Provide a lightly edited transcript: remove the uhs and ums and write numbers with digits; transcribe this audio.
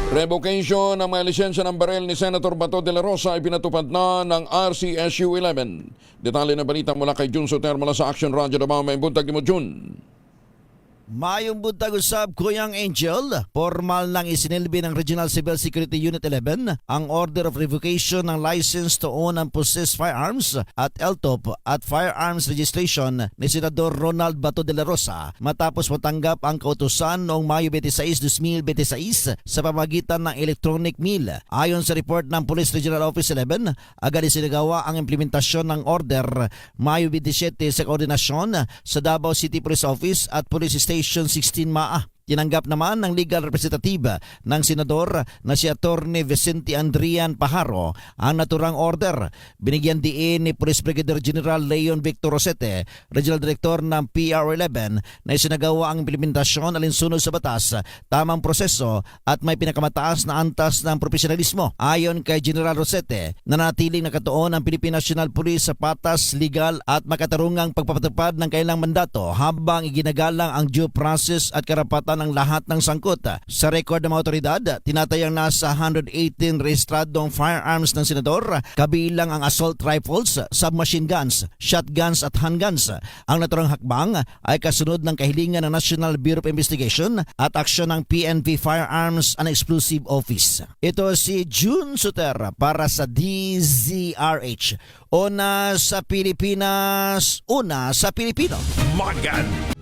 Revocation ng mga lisensya ng baril ni Senator Bato de la Rosa ay pinatupad na ng RCSU 11. Detalye na balita mula kay Jun Soter mula sa Action Radio Davao. May buntag mo, Jun. Mayong buntag usab, Kuyang Angel. Formal nang isinilbi ng Regional Civil Security Unit 11 ang Order of Revocation ng License to Own and Possess Firearms at LTOP at Firearms Registration ni Senador Ronald Bato de la Rosa matapos matanggap ang kautusan noong Mayo 26, 2026 sa pamagitan ng electronic mail. Ayon sa report ng Police Regional Office 11, agad isinagawa ang implementasyon ng order Mayo 27 sa koordinasyon sa Davao City Police Office at Police Station 16 Maa. Tinanggap naman ng legal representative ng senador na si Atty. Vicente Andrian Pajaro ang naturang order. Binigyan diin ni Police Brigadier General Leon Victor Rosete, Regional Director ng PR11, na isinagawa ang implementasyon alinsunod sa batas, tamang proseso at may pinakamataas na antas ng profesionalismo. Ayon kay General Rosete, nanatiling nakatuon ang Philippine National Police sa patas, legal at makatarungang pagpapatupad ng kailang mandato habang iginagalang ang due process at karapatan ng lahat ng sangkot. Sa record ng mga otoridad, tinatayang nasa 118 rehistradong firearms ng senador, kabilang ang assault rifles, submachine guns, shotguns at handguns. Ang naturang hakbang ay kasunod ng kahilingan ng National Bureau of Investigation at aksyon ng PNP Firearms and Explosive Office. Ito si Jun Soter para sa DZRH. Una sa Pilipinas, una sa Pilipino. Magan